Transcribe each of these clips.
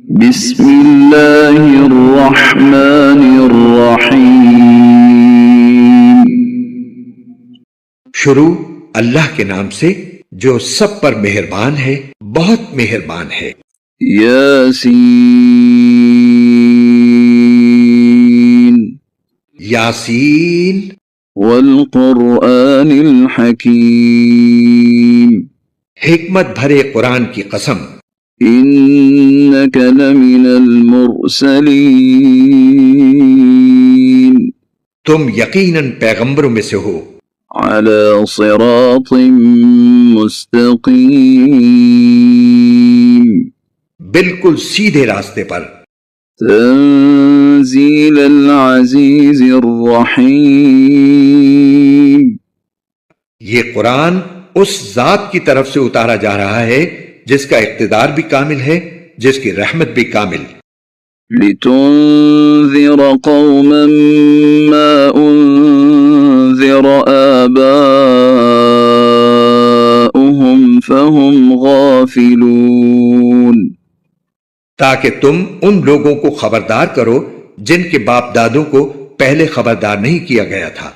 بسم اللہ الرحمن الرحیم۔ شروع اللہ کے نام سے جو سب پر مہربان ہے، بہت مہربان ہے۔ یاسین یاسین والقرآن الحکیم۔ حکمت بھرے قرآن کی قسم، انک لمن المرسلین، تم یقیناً پیغمبروں میں سے ہو، علی صراط مستقیم، بالکل سیدھے راستے پر۔ تنزیل العزیز الرحیم، یہ قرآن اس ذات کی طرف سے اتارا جا رہا ہے جس کا اقتدار بھی کامل ہے، جس کی رحمت بھی کامل۔ لتنذر قوما ما انذر آباؤهم فهم غافلون، تاکہ تم ان لوگوں کو خبردار کرو جن کے باپ دادوں کو پہلے خبردار نہیں کیا گیا تھا،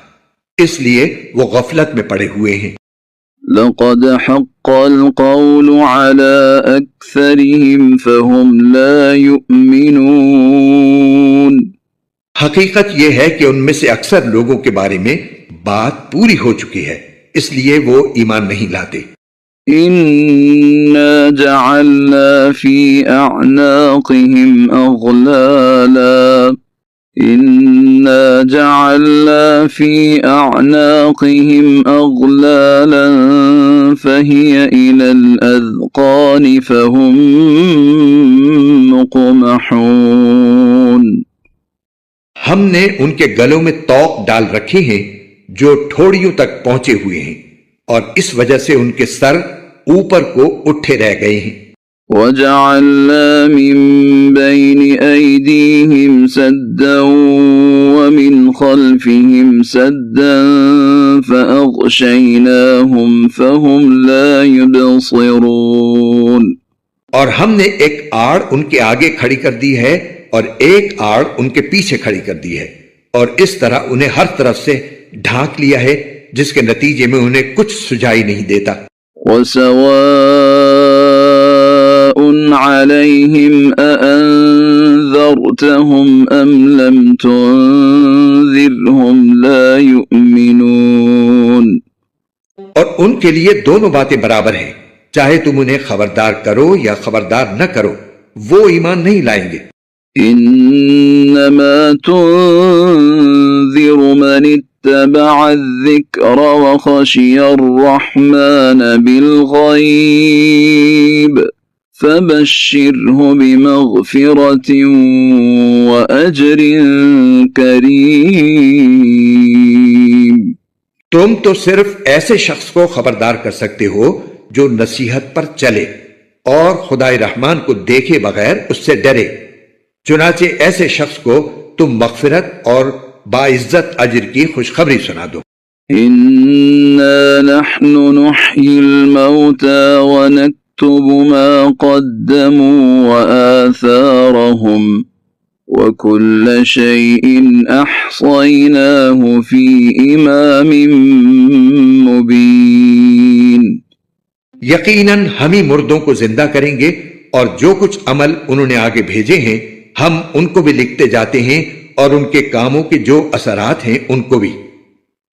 اس لیے وہ غفلت میں پڑے ہوئے ہیں۔ لقد حق القول على أكثرهم فهم لا يؤمنون، حقیقت یہ ہے کہ ان میں سے اکثر لوگوں کے بارے میں بات پوری ہو چکی ہے، اس لیے وہ ایمان نہیں لاتے۔ إنا جعلنا في أعناقهم أغلالا، إنا جعلنا في أعناقهم أغلالا فهي إلى الأذقان فهم مقمحون، ہم نے ان کے گلوں میں طوق ڈال رکھے ہیں جو ٹھوڑیوں تک پہنچے ہوئے ہیں، اور اس وجہ سے ان کے سر اوپر کو اٹھے رہ گئے ہیں۔ وَجَعَلْنَا مِن بَيْنِ أَيْدِيهِمْ سَدًّا وَمِنْ خَلْفِهِمْ سَدًّا فَأَغْشَيْنَاهُمْ فَهُمْ لَا يُبْصِرُونَ، اور ہم نے ایک آڑ ان کے آگے کھڑی کر دی ہے اور ایک آڑ ان کے پیچھے کھڑی کر دی ہے، اور اس طرح انہیں ہر طرف سے ڈھانک لیا ہے جس کے نتیجے میں انہیں کچھ سجائی نہیں دیتا۔ وَسَوَاءٌ عَلَيْهِمْ أَأَنذَرْتَهُمْ أَمْ لَمْ تُنذِرْهُمْ لَا يُؤْمِنُونَ، اور ان کے لیے دونوں باتیں برابر ہیں، چاہے تم انہیں خبردار کرو یا خبردار نہ کرو، وہ ایمان نہیں لائیں گے۔ إِنَّمَا تُنذِرُ مَنِ اتَّبَعَ الذِّكْرَ وَخَشِيَ الرَّحْمَنَ بِالْغَيْبِ فَبَشِّرْهُ بِمَغْفِرَةٍ وَأَجْرٍ كَرِيمٍ۔ تم تو صرف ایسے شخص کو خبردار کر سکتے ہو جو نصیحت پر چلے اور خدائے رحمان کو دیکھے بغیر اس سے ڈرے، چنانچہ ایسے شخص کو تم مغفرت اور باعزت اجر کی خوشخبری سنا دو۔ إِنَّا نَحْنُ نُحْيِي الْمَوْتَى وَنَكْتُبُ مَا قَدَّمُوا وَآثَارَهُمْ وَكُلَّ شَيْءٍ أَحْصَيْنَاهُ فِي إِمَامٍ مُبِينٍ، یقیناً ہم ہی مردوں کو زندہ کریں گے، اور جو کچھ عمل انہوں نے آگے بھیجے ہیں ہم ان کو بھی لکھتے جاتے ہیں، اور ان کے کاموں کے جو اثرات ہیں ان کو بھی،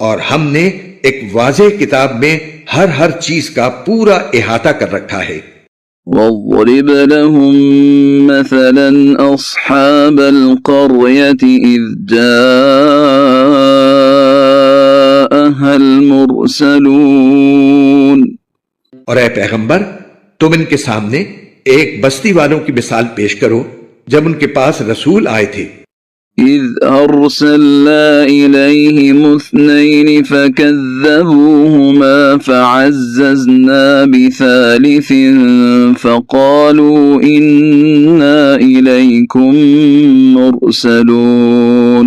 اور ہم نے ایک واضح کتاب میں ہر چیز کا پورا احاطہ کر رکھا ہے۔ وَاضْرِبْ لَهُم مَّثَلًا أَصْحَابَ الْقَرْيَةِ إِذْ جَاءَهَا الْمُرْسَلُونَ، اور اے پیغمبر تم ان کے سامنے ایک بستی والوں کی مثال پیش کرو جب ان کے پاس رسول آئے تھے۔ إِذْ أَرْسَلْنَا إِلَيْهِمُ اثْنَيْنِ فَكَذَّبُوهُمَا فَعَزَّزْنَا بِثَالِثٍ فَقَالُوا إِنَّا إِلَيْكُمْ مُرْسَلُونَ،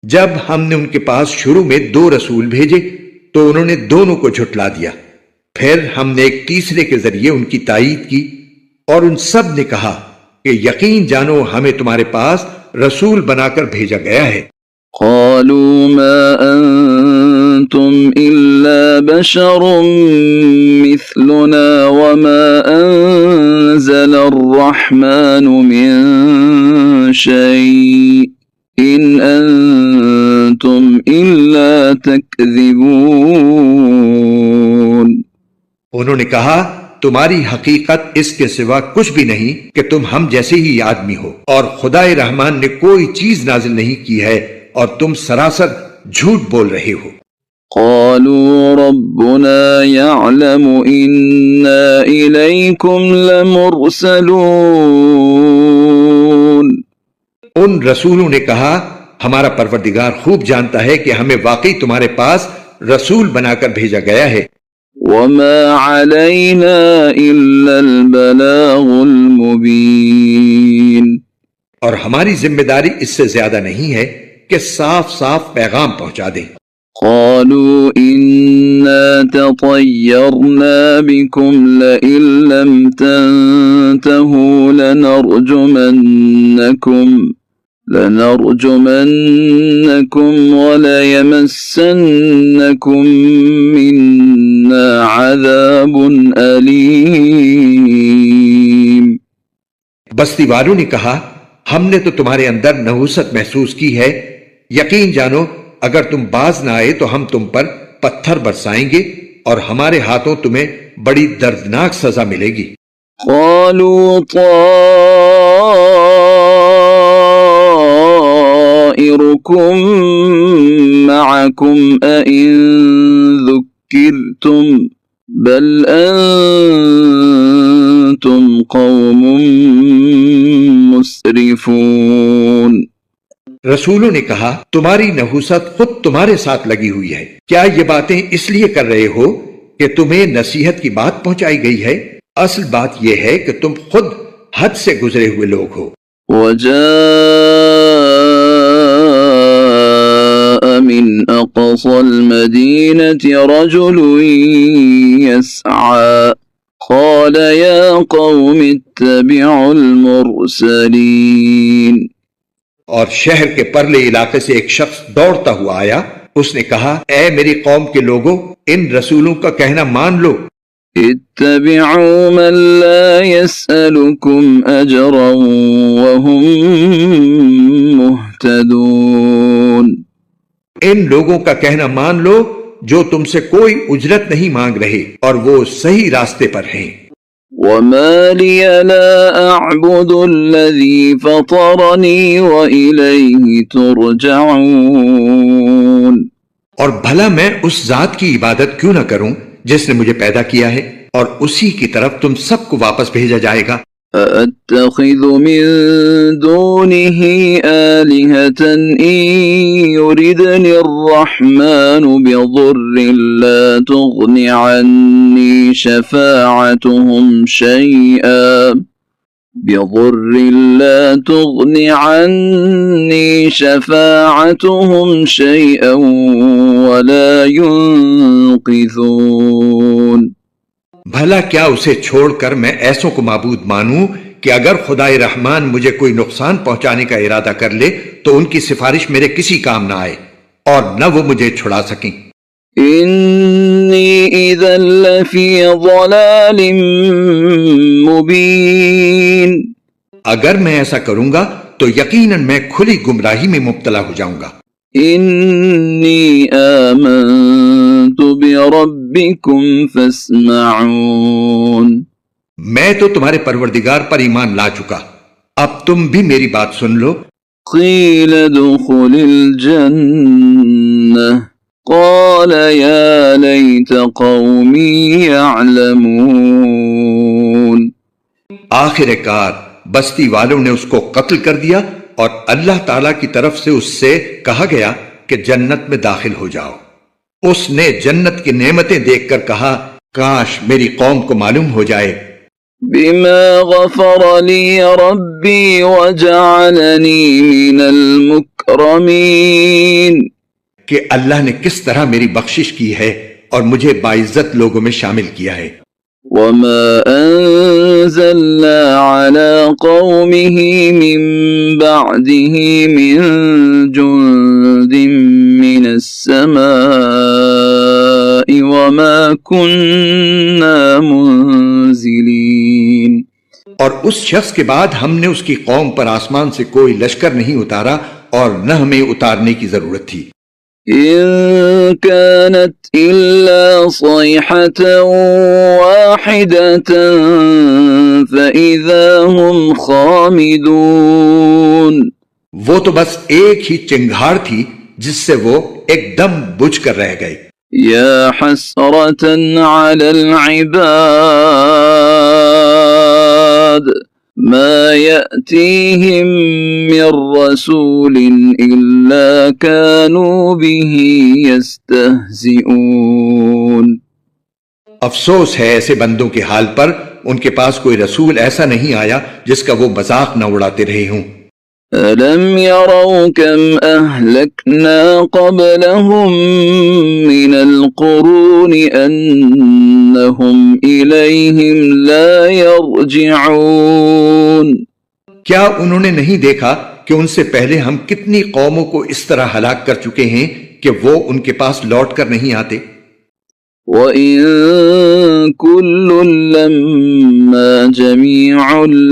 جب ہم نے ان کے پاس شروع میں 2 رسول بھیجے تو انہوں نے دونوں کو جھٹلا دیا، پھر ہم نے ایک تیسرے کے ذریعے ان کی تائید کی، اور ان سب نے کہا کہ یقین جانو ہمیں تمہارے پاس رسول بنا کر بھیجا گیا ہے۔ قالوا ما أنتم إلا بشر مثلنا وما أنزل الرحمن من شيء إن أنتم إلا تكذبون۔ انہوں نے کہا تمہاری حقیقت اس کے سوا کچھ بھی نہیں کہ تم ہم جیسے ہی آدمی ہو، اور خدائے رحمان نے کوئی چیز نازل نہیں کی ہے اور تم سراسر جھوٹ بول رہے ہو۔ قالوا ربنا يعلم إنا إليكم لمرسلون۔ ان رسولوں نے کہا ہمارا پروردگار خوب جانتا ہے کہ ہمیں واقعی تمہارے پاس رسول بنا کر بھیجا گیا ہے۔ وما علينا إلا البلاغ المبين۔ اور ہماری ذمہ داری اس سے زیادہ نہیں ہے کہ صاف صاف پیغام پہنچا دیں۔ قالوا إنا تطيرنا بكم لئن لم تنتهوا لنرجمنكم وليمسنكم منا عذاب أليم۔ بستی والوں نے کہا ہم نے تو تمہارے اندر نحوست محسوس کی ہے، یقین جانو اگر تم باز نہ آئے تو ہم تم پر پتھر برسائیں گے اور ہمارے ہاتھوں تمہیں بڑی دردناک سزا ملے گی۔ قالوا طائركم معكم أئن ذكرتم بل أنتم قوم مسرفون۔ رسولوں نے کہا تمہاری نحوست خود تمہارے ساتھ لگی ہوئی ہے، کیا یہ باتیں اس لیے کر رہے ہو کہ تمہیں نصیحت کی بات پہنچائی گئی ہے؟ اصل بات یہ ہے کہ تم خود حد سے گزرے ہوئے لوگ ہو۔ وجاء من أقصى المدينة رجل يسعى قال يا قوم اتبعوا المرسلين۔ اور شہر کے پرلے علاقے سے ایک شخص دوڑتا ہوا آیا، اس نے کہا اے میری قوم کے لوگوں ان رسولوں کا کہنا مان لو۔ اتبعوا من لا يسألكم أجرا وهم مهتدون۔ ان لوگوں کا کہنا مان لو جو تم سے کوئی اجرت نہیں مانگ رہے اور وہ صحیح راستے پر ہیں۔ وما لي لا أعبد الذي فطرني وإليه ترجعون۔ اور بھلا میں اس ذات کی عبادت کیوں نہ کروں جس نے مجھے پیدا کیا ہے اور اسی کی طرف تم سب کو واپس بھیجا جائے گا۔ أَأَتَّخِذُ مِن دُونِهِ آلِهَةً إِن يُرِدْنِ الرَّحْمَنُ بِضُرٍّ لَّا تُغْنِ عَنِّي شَفَاعَتُهُمْ شَيْئًا وَلَا يُنقِذُونَ۔ بھلا کیا اسے چھوڑ کر میں ایسوں کو معبود مانوں کہ اگر خدائے رحمان مجھے کوئی نقصان پہنچانے کا ارادہ کر لے تو ان کی سفارش میرے کسی کام نہ آئے اور نہ وہ مجھے چھڑا سکیں۔ إِنِّي إِذًا لَّفِي ضَلَالٍ مُّبِينٍ۔ اگر میں ایسا کروں گا تو یقیناً میں کھلی گمراہی میں مبتلا ہو جاؤں گا۔ إِنِّي آمَنتُ بِرَبِّكُمْ فَاسْمَعُونَ۔ میں تو تمہارے پروردگار پر ایمان لا چکا، اب تم بھی میری بات سن لو۔ قِيلَ ادْخُلِ الْجَنَّةَ قَالَ يَا لَيْتَ قَوْمِي يَعْلَمُونَ۔ آخر کار بستی والوں نے اس کو قتل کر دیا اور اللہ تعالی کی طرف سے اس سے کہا گیا کہ جنت میں داخل ہو جاؤ۔ اس نے جنت کی نعمتیں دیکھ کر کہا کاش میری قوم کو معلوم ہو جائے۔ بما غفر لي ربي وجعلني من المكرمين۔ کہ اللہ نے کس طرح میری بخشش کی ہے اور مجھے باعزت لوگوں میں شامل کیا ہے۔ وما أنزلنا على قومه من بعده من جند من السماء وما كنا منزلين. اور اس شخص کے بعد ہم نے اس کی قوم پر آسمان سے کوئی لشکر نہیں اتارا اور نہ ہمیں اتارنے کی ضرورت تھی. إن كانت إلا صيحة واحدة فإذا هم خامدون. وہ تو بس ایک ہی چنگھاڑ تھی جس سے وہ ایک دم بجھ کر رہ گئے. يا حسرة على العباد ما يأتيهم من رسول إلا كانوا به يستهزئون. افسوس ہے ایسے بندوں کے حال پر، ان کے پاس کوئی رسول ایسا نہیں آیا جس کا وہ مذاق نہ اڑاتے رہے ہوں. ألم يروا كم أهلكنا قبلهم من القرون أنهم إليهم لا يرجعون. کیا انہوں نے نہیں دیکھا کہ ان سے پہلے ہم کتنی قوموں کو اس طرح ہلاک کر چکے ہیں کہ وہ ان کے پاس لوٹ کر نہیں آتے. وَإِن كُلٌّ لَّمَّا جَمِيعٌ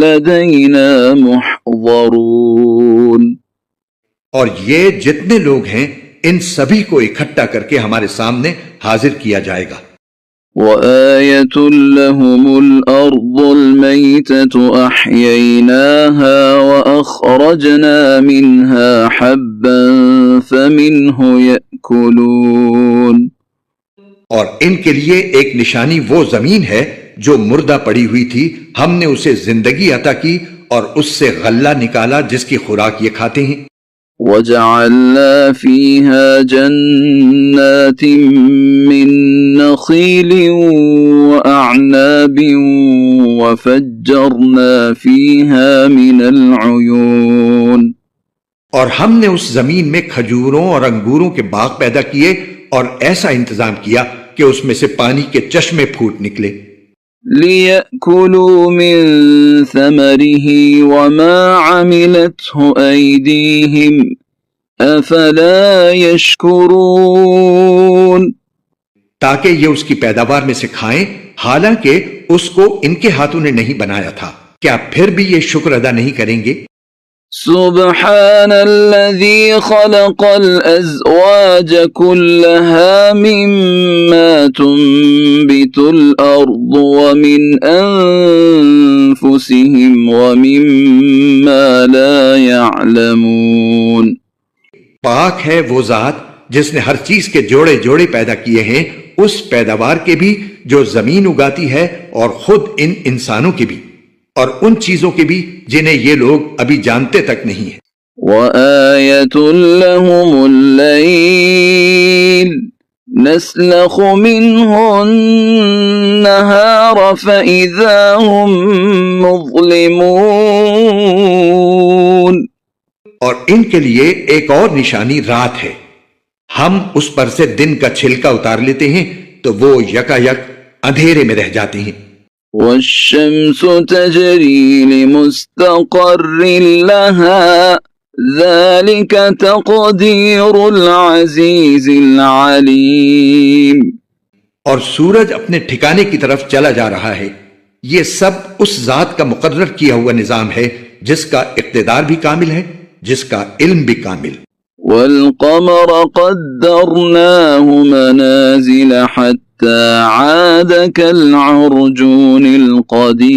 لَّدَيْنَا مُحْضَرُونَ. اور یہ جتنے لوگ ہیں ان سبھی کو اکٹھا کر کے ہمارے سامنے حاضر کیا جائے گا. وَآيَةٌ لَّهُمُ الْأَرْضُ الْمَيْتَةُ أَحْيَيْنَاهَا وَأَخْرَجْنَا مِنْهَا حَبًّا فَمِنْهُ يَأْكُلُونَ. اور ان کے لیے ایک نشانی وہ زمین ہے جو مردہ پڑی ہوئی تھی، ہم نے اسے زندگی عطا کی اور اس سے غلہ نکالا جس کی خوراک یہ کھاتے ہیں. وَجَعَلْنَا فِيهَا جَنَّاتٍ مِّن نَّخِيلٍ وَأَعْنَابٍ وَفَجَّرْنَا فِيهَا مِنَ الْعُيُونِ. اور ہم نے اس زمین میں کھجوروں اور انگوروں کے باغ پیدا کیے اور ایسا انتظام کیا کہ اس میں سے پانی کے چشمے پھوٹ نکلے. لِيَأْكُلُوا مِن ثَمَرِهِ وَمَا عَمِلَتْهُ أَيْدِيهِمْ أَفَلَا يَشْكُرُونَ. تاکہ یہ اس کی پیداوار میں سے کھائیں، حالانکہ اس کو ان کے ہاتھوں نے نہیں بنایا تھا. کیا پھر بھی یہ شکر ادا نہیں کریں گے؟ سبحان الذي خلق الأزواج كلها مما تنبت الأرض ومن أنفسهم ومما لا يعلمون. پاک ہے وہ ذات جس نے ہر چیز کے جوڑے جوڑے پیدا کیے ہیں، اس پیداوار کے بھی جو زمین اگاتی ہے اور خود ان انسانوں کے بھی، اور ان چیزوں کے بھی جنہیں یہ لوگ ابھی جانتے تک نہیں ہیں. وَآيَةٌ لَّهُمُ اللَّيْلُ نَسْلَخُ مِنْهُ النَّهَارَ فَإِذَا هُمْ مُظْلِمُونَ. اور ان کے لیے ایک اور نشانی رات ہے، ہم اس پر سے دن کا چھلکا اتار لیتے ہیں تو وہ یکا یک اندھیرے میں رہ جاتے ہیں. وَالشَّمْسُ تَجْرِي لِمُسْتَقَرٍّ لَهَا ذَلِكَ تَقْدِيرُ الْعَزِيزِ الْعَلِيمِ. اور سورج اپنے ٹھکانے کی طرف چلا جا رہا ہے، یہ سب اس ذات کا مقرر کیا ہوا نظام ہے جس کا اقتدار بھی کامل ہے، جس کا علم بھی کامل. وَالْقَمَرَ قَدَّرْنَاهُ مَنَازِلَ حَتَّى عَادَ كَالْعُرْجُونِ الْقَدِيمِ.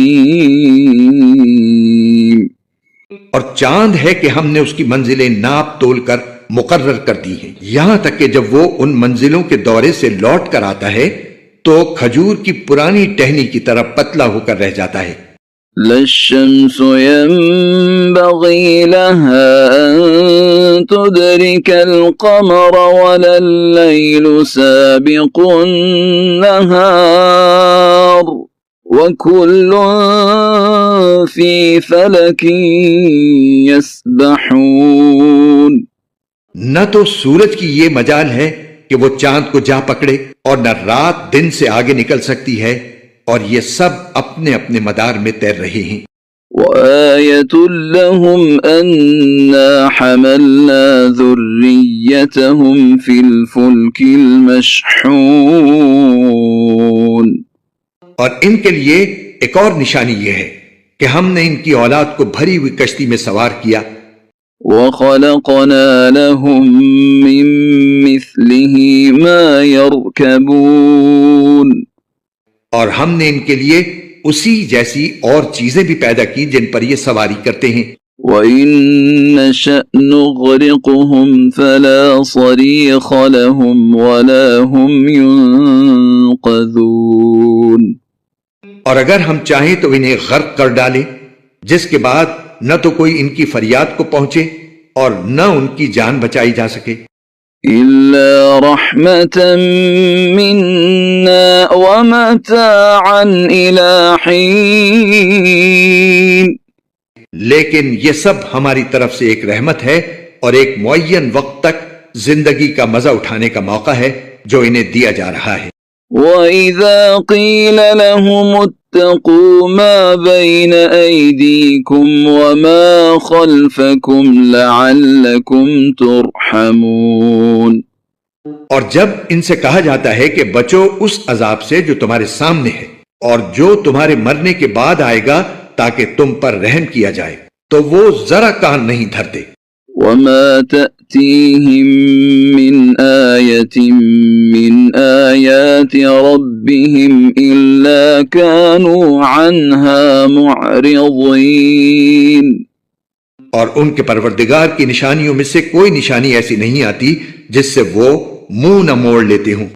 اور چاند ہے کہ ہم نے اس کی منزلیں ناپ تول کر مقرر کر دی ہیں، یہاں تک کہ جب وہ ان منزلوں کے دورے سے لوٹ کر آتا ہے تو کھجور کی پرانی ٹہنی کی طرح پتلا ہو کر رہ جاتا ہے. لا الشمس ينبغي لها أن تدرك القمر ولا الليل سابق النهار وكل في فلك يسبحون. نہ تو سورج کی یہ مجال ہے کہ وہ چاند کو جا پکڑے اور نہ رات دن سے آگے نکل سکتی ہے، اور یہ سب اپنے اپنے مدار میں تیر رہے ہیں۔ وآية لهم أنا حملنا ذريتهم في الفلك المشحون، اور ان کے لیے ایک اور نشانی یہ ہے کہ ہم نے ان کی اولاد کو بھری ہوئی کشتی میں سوار کیا، وخلقنا لهم من مثله ما يركبون، اور ہم نے ان کے لیے اسی جیسی اور چیزیں بھی پیدا کی جن پر یہ سواری کرتے ہیں۔ وَإِن نَّشَأْ نُغْرِقْهُمْ فَلَا صَرِيخَ لَهُمْ وَلَا هُمْ يُنقَذُونَ، اور اگر ہم چاہیں تو انہیں غرق کر ڈالیں، جس کے بعد نہ تو کوئی ان کی فریاد کو پہنچے اور نہ ان کی جان بچائی جا سکے۔ إِلَّا رَحْمَةً مِّنَّا وَمَتَاعًا إِلَىٰ حِينٍ، لیکن یہ سب ہماری طرف سے ایک رحمت ہے اور ایک معین وقت تک زندگی کا مزہ اٹھانے کا موقع ہے جو انہیں دیا جا رہا ہے۔ وَإِذَا قِيلَ لَهُمُ اتَّقُوا مَا بَيْنَ أَيْدِيكُمْ وَمَا خَلْفَكُمْ لَعَلَّكُمْ تُرْحَمُونَ، اور جب ان سے کہا جاتا ہے کہ بچو اس عذاب سے جو تمہارے سامنے ہے اور جو تمہارے مرنے کے بعد آئے گا تاکہ تم پر رحم کیا جائے، تو وہ ذرا کان نہیں دھرتے۔ وَمَا تَأْتِيهِم مِّنْ آيَةٍ مِّنْ آيَاتِ رَبِّهِمْ إِلَّا كَانُوا عَنْهَا مُعْرِضِينَ، اور ان کے پروردگار کی نشانیوں میں سے کوئی نشانی ایسی نہیں آتی جس سے وہ منہ نہ موڑ لیتے ہوں۔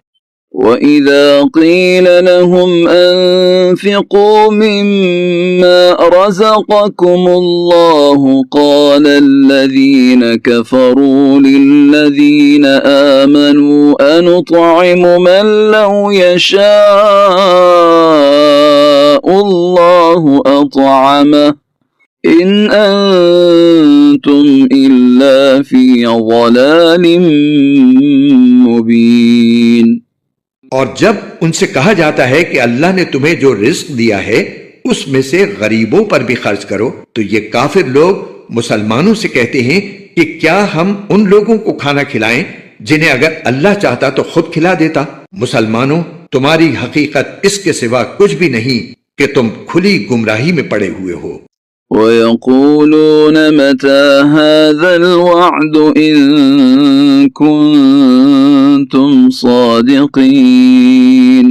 وَإِذَا قِيلَ لَهُمْ أَنفِقُوا مِمَّا رَزَقَكُمُ اللَّهُ قَالَ الَّذِينَ كَفَرُوا لِلَّذِينَ آمَنُوا أَنُطْعِمُ مَن لَّوْ يَشَاءُ اللَّهُ أَطْعَمَهُ إِنْ أَنتُمْ إِلَّا فِي ضَلَالٍ مُّبِينٍ۔ اور جب ان سے کہا جاتا ہے کہ اللہ نے تمہیں جو رزق دیا ہے اس میں سے غریبوں پر بھی خرچ کرو، تو یہ کافر لوگ مسلمانوں سے کہتے ہیں کہ کیا ہم ان لوگوں کو کھانا کھلائیں جنہیں اگر اللہ چاہتا تو خود کھلا دیتا۔ مسلمانوں، تمہاری حقیقت اس کے سوا کچھ بھی نہیں کہ تم کھلی گمراہی میں پڑے ہوئے ہو۔ وَيَقُولُونَ مَتَى هَذَا الْوَعْدُ إِن كُنتُمْ صَادِقِينَ،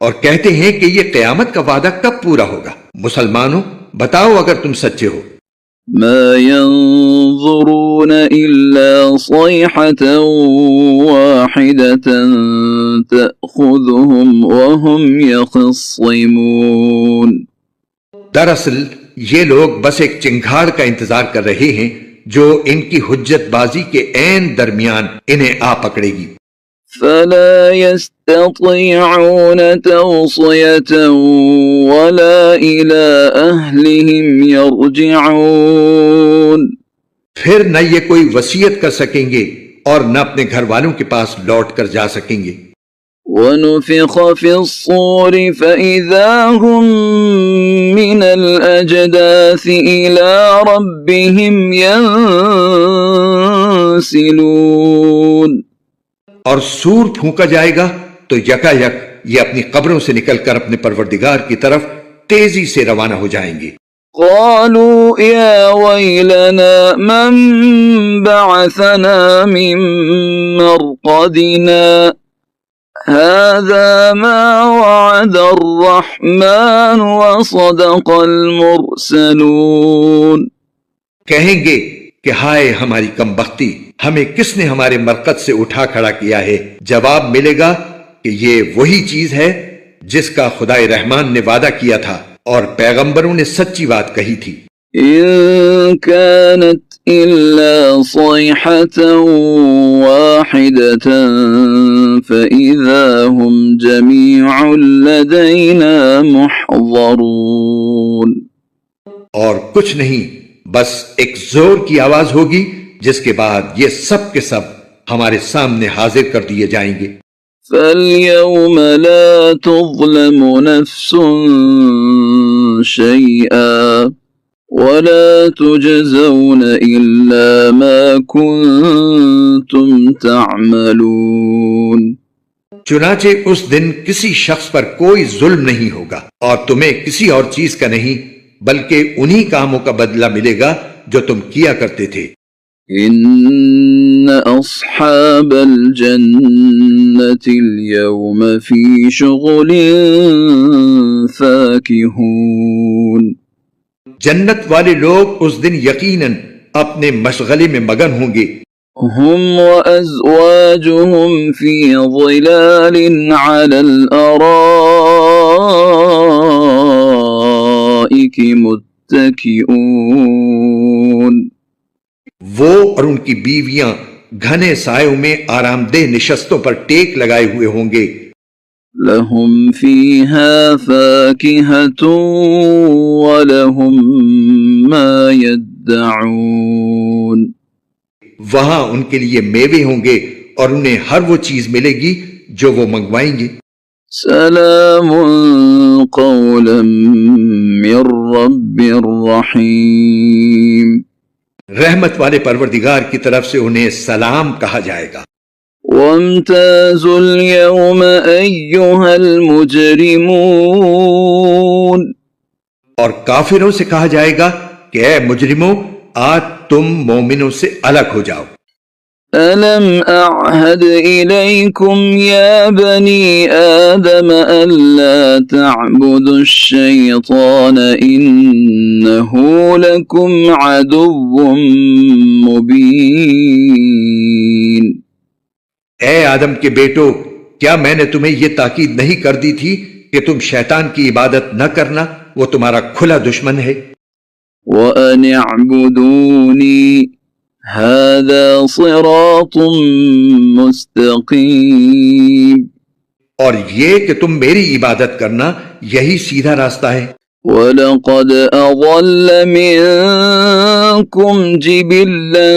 اور کہتے ہیں کہ یہ قیامت کا وعدہ کب پورا ہوگا؟ مسلمانوں بتاؤ اگر تم سچے ہو۔ مَا يَنظُرُونَ إِلَّا صَيْحَةً وَاحِدَةً تَأْخُذُهُمْ وَهُمْ يَخِصِّمُونَ، دراصل یہ لوگ بس ایک چنگھاڑ کا انتظار کر رہے ہیں جو ان کی حجت بازی کے عین درمیان انہیں آ پکڑے گی۔ فَلَا يَسْتَطِيعُونَ تَوْصِيَةً وَلَا إِلَىٰ أَهْلِهِمْ يَرْجِعُونَ، پھر نہ یہ کوئی وصیت کر سکیں گے اور نہ اپنے گھر والوں کے پاس لوٹ کر جا سکیں گے۔ وَنُفِخَ فِي الصُّورِ فَإِذَا هُم مِّنَ الْأَجْدَاثِ إِلَىٰ رَبِّهِمْ يَنسِلُونَ، اور سور پھونکا جائے گا تو یکا یک یہ اپنی قبروں سے نکل کر اپنے پروردگار کی طرف تیزی سے روانہ ہو جائیں گے۔ قالوا يا ويلنا من بعثنا من مرقدنا هذا ما وعد الرحمن وصدق المرسلون، کہیں گے کہ ہائے ہماری کم بختی، ہمیں کس نے ہمارے مرقد سے اٹھا کھڑا کیا ہے؟ جواب ملے گا کہ یہ وہی چیز ہے جس کا خدائے رحمان نے وعدہ کیا تھا اور پیغمبروں نے سچی بات کہی تھی۔ إن كانت إلا صيحة واحدة فإذا هم جميع لدينا محضرون، اور کچھ نہیں، بس ایک زور کی آواز ہوگی جس کے بعد یہ سب کے سب ہمارے سامنے حاضر کر دیے جائیں گے۔ فاليوم لا تظلم نفس شيئا ولا تجزون إلا ما كنتم تعملون. چنانچہ اس دن کسی شخص پر کوئی ظلم نہیں ہوگا اور تمہیں کسی اور چیز کا نہیں بلکہ انہی کاموں کا بدلہ ملے گا جو تم کیا کرتے تھے. إن أصحاب الجنة اليوم في شغل فاكهون. جنت والے لوگ اس دن یقیناً اپنے مشغلے میں مگن ہوں گے. هم وأزواجهم في ظلال على الأرائك متكئون. وہ اور ان کی بیویاں گھنے سایوں میں آرام دہ نشستوں پر ٹیک لگائے ہوئے ہوں گے. لهم فيها فاكهة ولهم ما يدعون. وہاں ان کے لیے میوے ہوں گے اور انہیں ہر وہ چیز ملے گی جو وہ منگوائیں گے. سلام قولا من رب الرحیم. رحمت والے پروردگار کی طرف سے انہیں سلام کہا جائے گا. وامتازوا اليوم أيها المجرمون. اور کافروں سے کہا جائے گا کہ اے مجرموں آج تم مومنوں سے الگ ہو جاؤ. ألم أعهد إليكم يا بني آدم ألا تعبدوا الشيطان إنه لكم عدو مبين. اے آدم کے بیٹو کیا میں نے تمہیں یہ تاکید نہیں کر دی تھی کہ تم شیطان کی عبادت نہ کرنا، وہ تمہارا کھلا دشمن ہے. وَأَنِ اعْبُدُونِي هَذَا صِرَاطٌ مُسْتَقِيمٌ. اور یہ کہ تم میری عبادت کرنا یہی سیدھا راستہ ہے. وَلَقَدْ أَضَلَّ مِنْكُمْ جِبِلًّا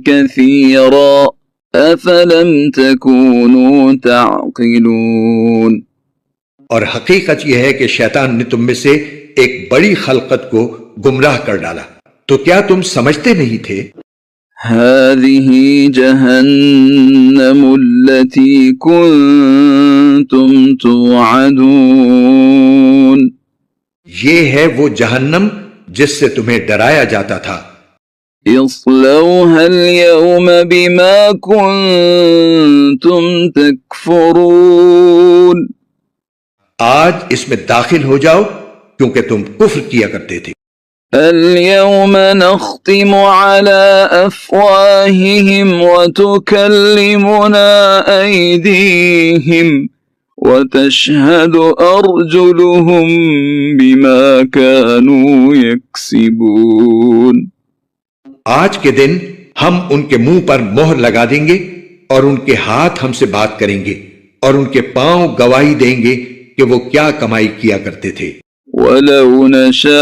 كَثِيرًا أَفَلَمْ تَكُونُوا تَعْقِلُونَ. اور حقیقت یہ ہے کہ شیطان نے تم میں سے ایک بڑی خلقت کو گمراہ کر ڈالا، تو کیا تم سمجھتے نہیں تھے؟ هذه جهنم التي كنتم توعدون. یہ ہے وہ جہنم جس سے تمہیں ڈرایا جاتا تھا. اصلوها اليوم بما كنتم تكفرون. آج اس میں داخل ہو جاؤ کیونکہ تم کفر کیا کرتے تھے. اليوم نختم على أفواههم وتكلمنا أيديهم وتشهد أرجلهم بما كانوا يكسبون. آج کے دن ہم ان کے منہ پر مہر لگا دیں گے اور ان کے ہاتھ ہم سے بات کریں گے اور ان کے پاؤں گواہی دیں گے کہ وہ کیا کمائی کیا کرتے تھے. وَلَوْ نَشَاءُ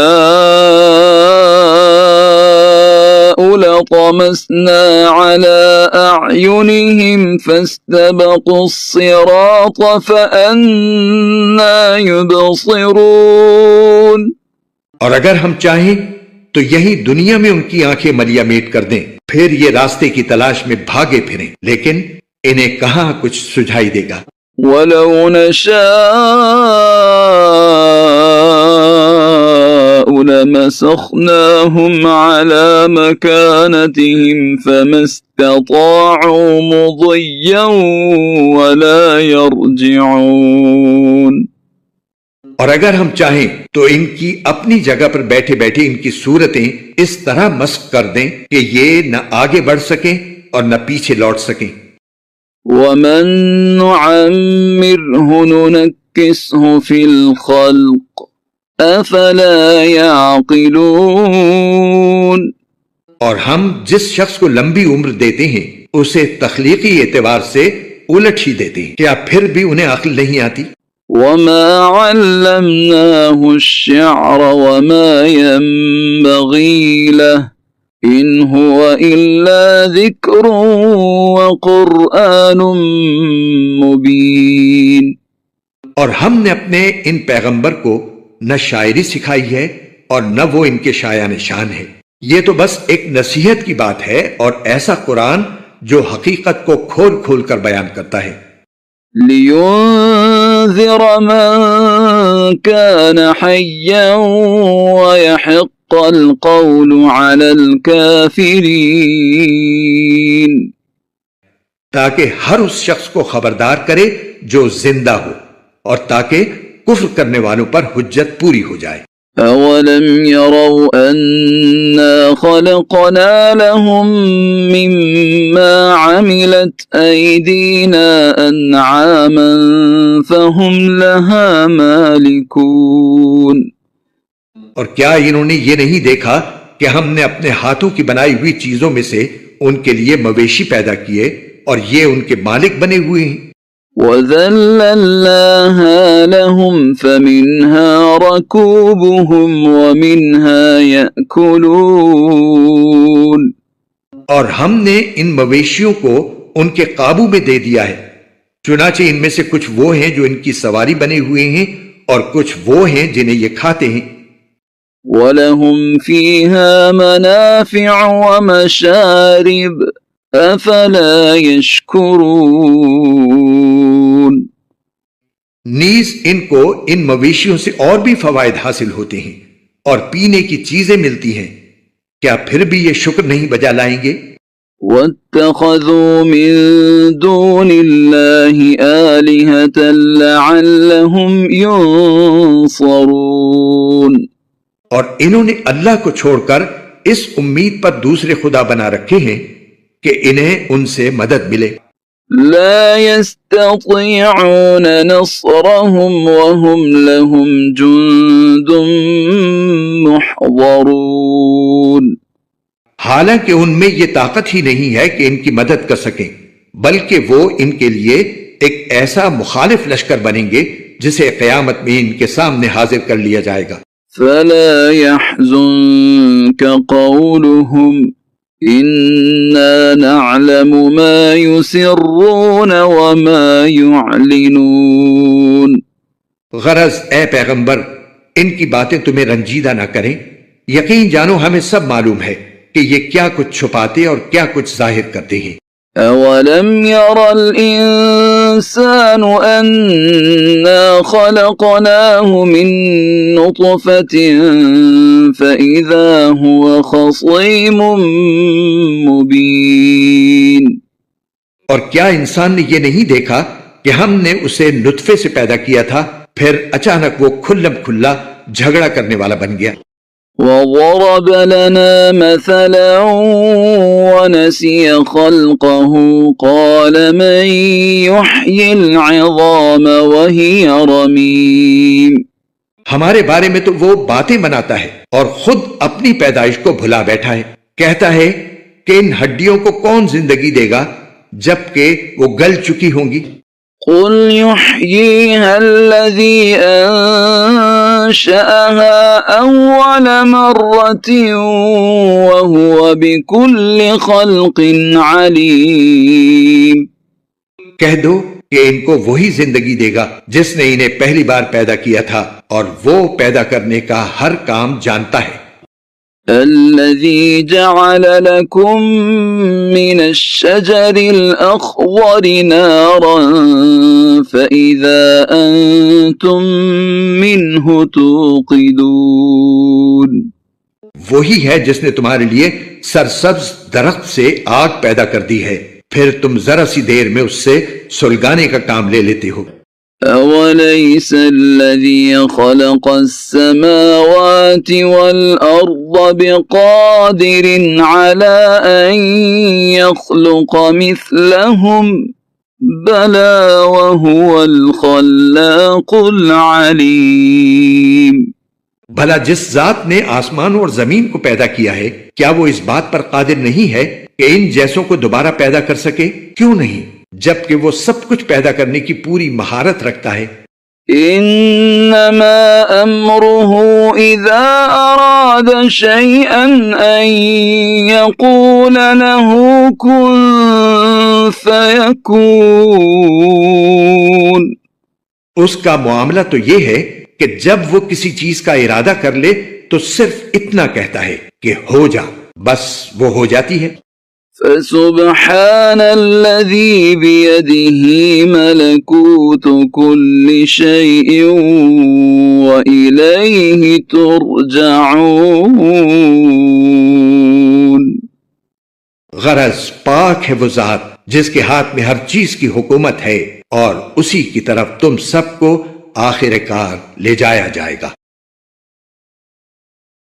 لَطَمَسْنَا عَلَىٰ أَعْيُنِهِمْ فَاسْتَبَقُوا الصِّرَاطَ فَأَنَّىٰ يُبْصِرُونَ. اور اگر ہم چاہیں تو یہی دنیا میں ان کی آنکھیں ملیا میٹ کر دیں، پھر یہ راستے کی تلاش میں بھاگے پھریں، لیکن انہیں کہاں کچھ سجھائی دے گا. وَلَوْ نَشَاءُ لَمَسَخْنَاهُمْ عَلَى مَكَانَتِهِمْ فَمَا اسْتَطَاعُوا مُضِيًّا وَلَا يَرْجِعُونَ. اور اگر ہم چاہیں تو ان کی اپنی جگہ پر بیٹھے بیٹھے ان کی صورتیں اس طرح مسخ کر دیں کہ یہ نہ آگے بڑھ سکیں اور نہ پیچھے لوٹ سکیں. وَمَن نُعَمِّرْهُ نُنَكِّسْهُ فِي الْخَلْقِ أَفَلَا يَعْقِلُونَ. اور ہم جس شخص کو لمبی عمر دیتے ہیں اسے تخلیقی اعتبار سے الٹ ہی دیتے ہیں، کیا پھر بھی انہیں عقل نہیں آتی؟ وَمَا عَلَّمْنَاهُ الشِّعْرَ وَمَا يَنبَغِي لَهُ إن هو إلا ذكر وقرآن مبين. اور ہم نے اپنے ان پیغمبر کو نہ شاعری سکھائی ہے اور نہ وہ ان کے شایان شان ہے. یہ تو بس ایک نصیحت کی بات ہے اور ایسا قرآن جو حقیقت کو کھول کھول کر بیان کرتا ہے. لِيُنذِرَ مَن كَانَ حَيًّا وَيَحِقَّ الْقَوْلُ عَلَى الْكَافِرِينَ. تاکہ ہر اس شخص کو خبردار کرے جو زندہ ہو اور تاکہ کفر کرنے والوں پر حجت پوری ہو جائے. أَوَلَمْ يَرَوْا أَنَّا خَلَقْنَا لَهُم مِّمَّا عَمِلَتْ أَيْدِينَا أَنْعَامًا فَهُمْ لَهَا مَالِكُونَ. اور کیا انہوں نے یہ نہیں دیکھا کہ ہم نے اپنے ہاتھوں کی بنائی ہوئی چیزوں میں سے ان کے لیے مویشی پیدا کیے اور یہ ان کے مالک بنے ہوئے ہیں. وَذَلَّلْنَاهَا لَهُمْ فَمِنْهَا رَكُوبُهُمْ وَمِنْهَا يَأْكُلُونَ. اور ہم نے ان مویشیوں کو ان کے قابو میں دے دیا ہے، چنانچہ ان میں سے کچھ وہ ہیں جو ان کی سواری بنے ہوئے ہیں اور کچھ وہ ہیں جنہیں یہ کھاتے ہیں. وَلَهُمْ فِيهَا مَنَافِعُ وَمَشَارِبُ أَفَلَا يَشْكُرُونَ. نیز ان کو ان مویشیوں سے اور بھی فوائد حاصل ہوتے ہیں اور پینے کی چیزیں ملتی ہیں، کیا پھر بھی یہ شکر نہیں بجا لائیں گے؟ وَاتَّخَذُوا مِن دُونِ اللَّهِ آلِهَةً لَعَلَّهُمْ يُنصَرُونَ. اور انہوں نے اللہ کو چھوڑ کر اس امید پر دوسرے خدا بنا رکھے ہیں کہ انہیں ان سے مدد ملے. لا يستطيعون نصرهم وهم لهم جند محضرون. حالانکہ ان میں یہ طاقت ہی نہیں ہے کہ ان کی مدد کر سکیں، بلکہ وہ ان کے لیے ایک ایسا مخالف لشکر بنیں گے جسے قیامت میں ان کے سامنے حاضر کر لیا جائے گا. فلا يحزنك قولهم إنا نعلم ما يسرون وما يعلنون. غرض اے پیغمبر ان کی باتیں تمہیں رنجیدہ نہ کریں، یقین جانو ہمیں سب معلوم ہے کہ یہ کیا کچھ چھپاتے اور کیا کچھ ظاہر کرتے ہیں. أولم ير الإنسان أنا خلقناه من نطفة فإذا هو خصيم مبين. اور کیا انسان نے یہ نہیں دیکھا کہ ہم نے اسے نطفے سے پیدا کیا تھا، پھر اچانک وہ کھلم کھلا جھگڑا کرنے والا بن گیا. وضرب لنا مثلا ونسي خلقه قال من يحيي العظام وهي رميم. ہمارے بارے میں تو وہ باتیں بناتا ہے اور خود اپنی پیدائش کو بھلا بیٹھا ہے. کہتا ہے کہ ان ہڈیوں کو کون زندگی دے گا جبکہ وہ گل چکی ہوں گی. قل يحييها الذي أنشأها أول مرة وهو بكل خلق عليم. کہہ دو کہ ان کو وہی زندگی دے گا جس نے انہیں پہلی بار پیدا کیا تھا اور وہ پیدا کرنے کا ہر کام جانتا ہے. الذي جعل لكم من الشجر الأخضر نارا فإذا أنتم منه توقدون. وہی ہے جس نے تمہارے لیے سرسبز درخت سے آگ پیدا کر دی ہے، پھر تم ذرا سی دیر میں اس سے سلگانے کا کام لے لیتے ہو. أوليس الذي خلق السماوات والأرض بقادر على أن يخلق مثلهم بلى وهو الخلاق العليم. بھلا جس ذات نے آسمانوں اور زمین کو پیدا کیا ہے کیا وہ اس بات پر قادر نہیں ہے کہ ان جیسوں کو دوبارہ پیدا کر سکے؟ کیوں نہیں، جبکہ وہ سب کچھ پیدا کرنے کی پوری مہارت رکھتا ہے. إنما أمره إذا أراد شيئا أن يقول له كن فيكون. اس کا معاملہ تو یہ ہے کہ جب وہ کسی چیز کا ارادہ کر لے تو صرف اتنا کہتا ہے کہ ہو جا، بس وہ ہو جاتی ہے۔ فسبحان الذي بيده ملكوت كل شيء وإليه ترجعون. غرض پاک ہے وہ ذات جس کے ہاتھ میں ہر چیز کی حکومت ہے، اور اسی کی طرف تم سب کو آخر کار لے جایا جائے گا۔